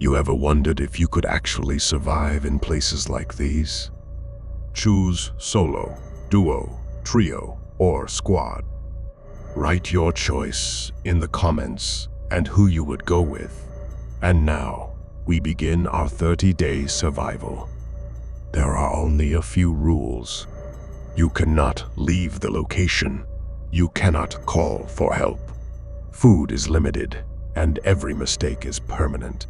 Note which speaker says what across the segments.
Speaker 1: You ever wondered if you could actually survive in places like these? Choose solo, duo, trio, or squad. Write your choice in the comments and who you would go with. And now, we begin our 30-day survival. There are only a few rules. You cannot leave the location. You cannot call for help. Food is limited, and every mistake is permanent.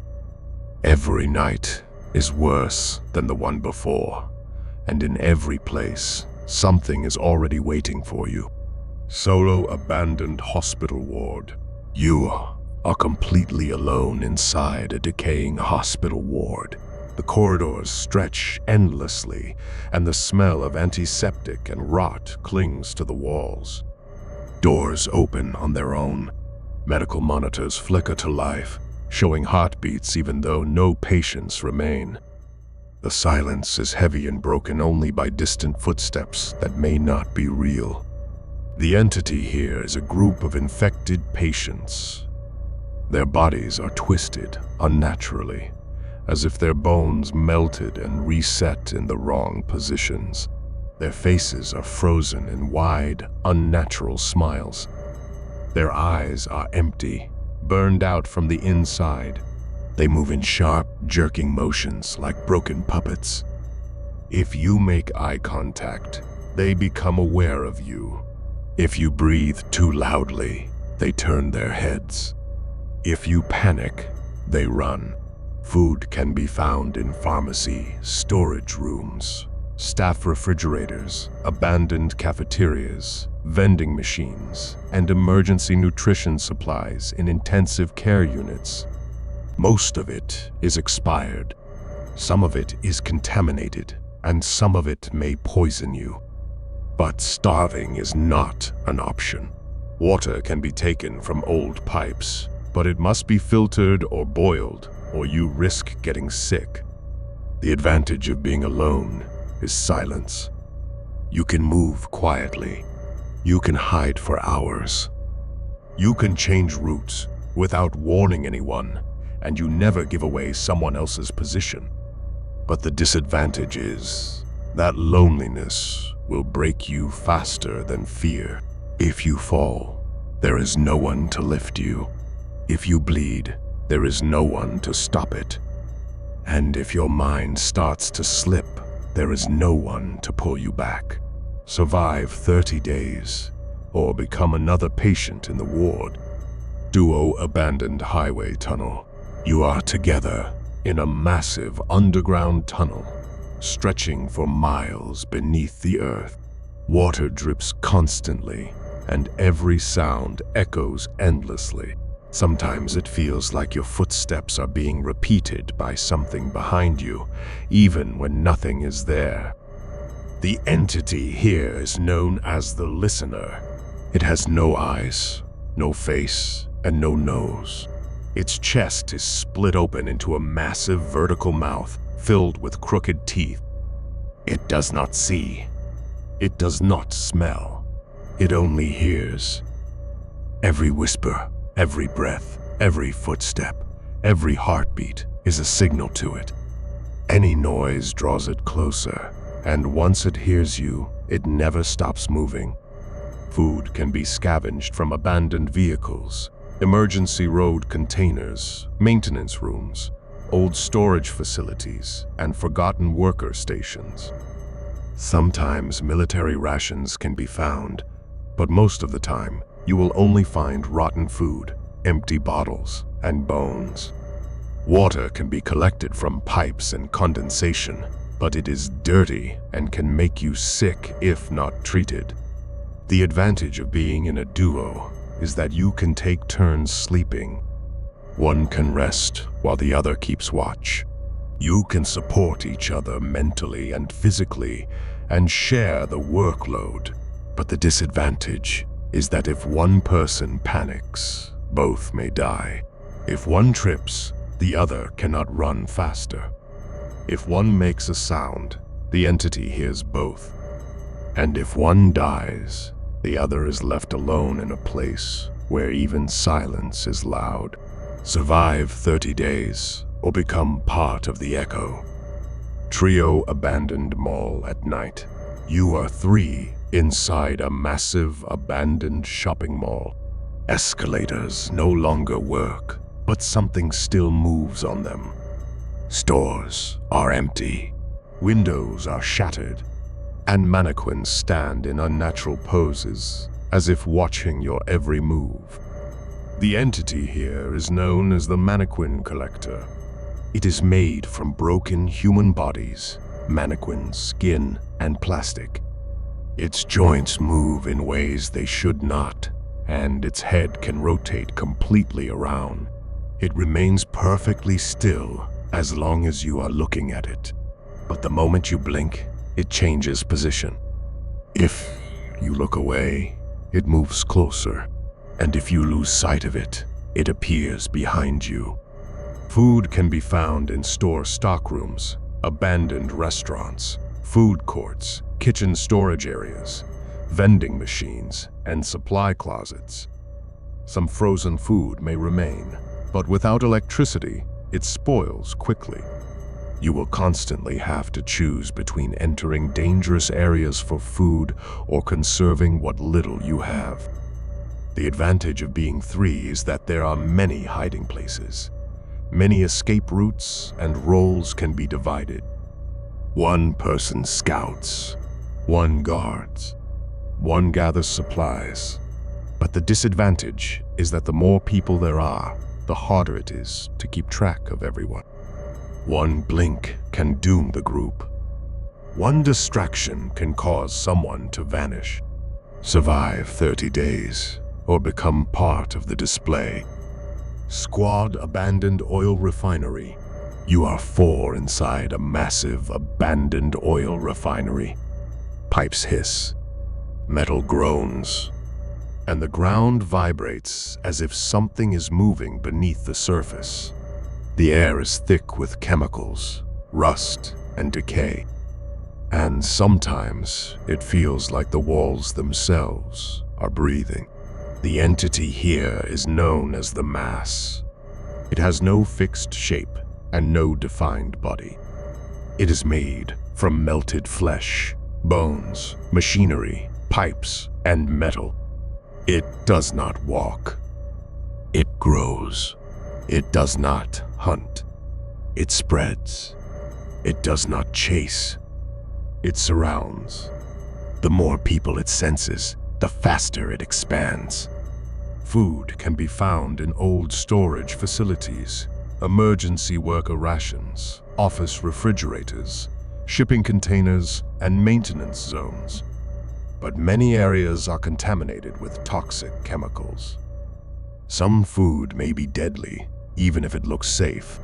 Speaker 1: Every night is worse than the one before, and in every place, something is already waiting for you. Solo abandoned hospital ward. You are completely alone inside a decaying hospital ward. The corridors stretch endlessly, and the smell of antiseptic and rot clings to the walls. Doors open on their own. Medical monitors flicker to life, showing heartbeats even though no patients remain. The silence is heavy and broken only by distant footsteps that may not be real. The entity here is a group of infected patients. Their bodies are twisted unnaturally, as if their bones melted and reset in the wrong positions. Their faces are frozen in wide, unnatural smiles. Their eyes are empty, burned out from the inside. They move in sharp, jerking motions like broken puppets. If you make eye contact, they become aware of you. If you breathe too loudly, they turn their heads. If you panic, they run. Food can be found in pharmacy, storage rooms, staff refrigerators, abandoned cafeterias, vending machines, and emergency nutrition supplies in intensive care units. Most of it is expired. Some of it is contaminated, and some of it may poison you. But starving is not an option. Water can be taken from old pipes, but it must be filtered or boiled, or you risk getting sick. The advantage of being alone is silence. You can move quietly. You can hide for hours. You can change routes without warning anyone, and you never give away someone else's position. But the disadvantage is that loneliness will break you faster than fear. If you fall, there is no one to lift you. If you bleed, there is no one to stop it. And if your mind starts to slip, there is no one to pull you back. Survive 30 days, or become another patient in the ward. Duo abandoned highway tunnel. You are together in a massive underground tunnel, stretching for miles beneath the earth. Water drips constantly, and every sound echoes endlessly. Sometimes it feels like your footsteps are being repeated by something behind you, even when nothing is there. The entity here is known as the Listener. It has no eyes, no face, and no nose. Its chest is split open into a massive vertical mouth filled with crooked teeth. It does not see. It does not smell. It only hears. Every whisper, every breath, every footstep, every heartbeat is a signal to it. Any noise draws it closer, and once it hears you, it never stops moving. Food can be scavenged from abandoned vehicles, emergency road containers, maintenance rooms, old storage facilities, and forgotten worker stations. Sometimes military rations can be found, but most of the time, you will only find rotten food, empty bottles, and bones. Water can be collected from pipes and condensation, but it is dirty and can make you sick if not treated. The advantage of being in a duo is that you can take turns sleeping. One can rest while the other keeps watch. You can support each other mentally and physically and share the workload. But the disadvantage is that if one person panics, both may die. If one trips, the other cannot run faster. If one makes a sound, the entity hears both. And if one dies, the other is left alone in a place where even silence is loud. Survive 30 days, or become part of the echo. Trio abandoned mall at night. You are 3 inside a massive abandoned shopping mall. Escalators no longer work, but something still moves on them. Stores are empty. Windows are shattered, and mannequins stand in unnatural poses, as if watching your every move. The entity here is known as the Mannequin Collector. It is made from broken human bodies, mannequin skin, and plastic. Its joints move in ways they should not, and its head can rotate completely around. It remains perfectly still as long as you are looking at it. But the moment you blink, it changes position. If you look away, it moves closer. And if you lose sight of it, it appears behind you. Food can be found in store stockrooms, abandoned restaurants, food courts, kitchen storage areas, vending machines, and supply closets. Some frozen food may remain, but without electricity, it spoils quickly. You will constantly have to choose between entering dangerous areas for food or conserving what little you have. The advantage of being 3 is that there are many hiding places. Many escape routes and roles can be divided. 1 person scouts, 1 guards, 1 gathers supplies. But the disadvantage is that the more people there are, the harder it is to keep track of everyone. 1 blink can doom the group. 1 distraction can cause someone to vanish. Survive 30 days, or become part of the display. Squad abandoned oil refinery. You are 4 inside a massive abandoned oil refinery. Pipes hiss, metal groans, and the ground vibrates as if something is moving beneath the surface. The air is thick with chemicals, rust, and decay. And sometimes it feels like the walls themselves are breathing. The entity here is known as the mass. It has no fixed shape and no defined body. It is made from melted flesh, bones, machinery, pipes, and metal. It does not walk. It grows. It does not hunt. It spreads. It does not chase. It surrounds. The more people it senses, the faster it expands. Food can be found in old storage facilities, emergency worker rations, office refrigerators, shipping containers, and maintenance zones. But many areas are contaminated with toxic chemicals. Some food may be deadly, even if it looks safe.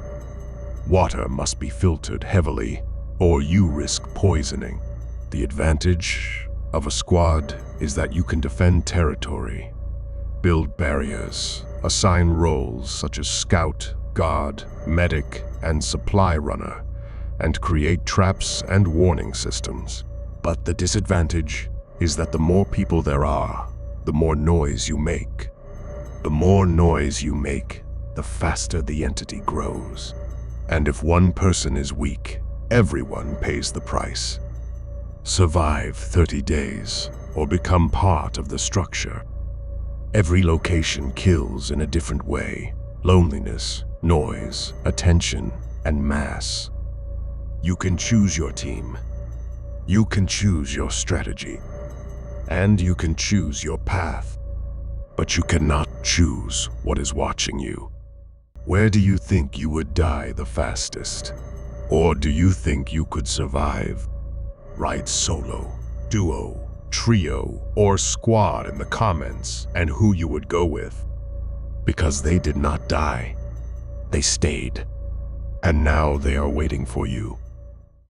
Speaker 1: Water must be filtered heavily, or you risk poisoning. The advantage of a squad is that you can defend territory, build barriers, assign roles such as scout, guard, medic, and supply runner, and create traps and warning systems. But the disadvantage is that the more people there are, the more noise you make. The more noise you make, the faster the entity grows. And if 1 person is weak, everyone pays the price. Survive 30 days, or become part of the structure. Every location kills in a different way. Loneliness, noise, attention, and mass. You can choose your team. You can choose your strategy. And you can choose your path. But you cannot choose what is watching you. Where do you think you would die the fastest? Or do you think you could survive? Write solo, duo, trio, or squad in the comments and who you would go with. Because they did not die. They stayed. And now they are waiting for you.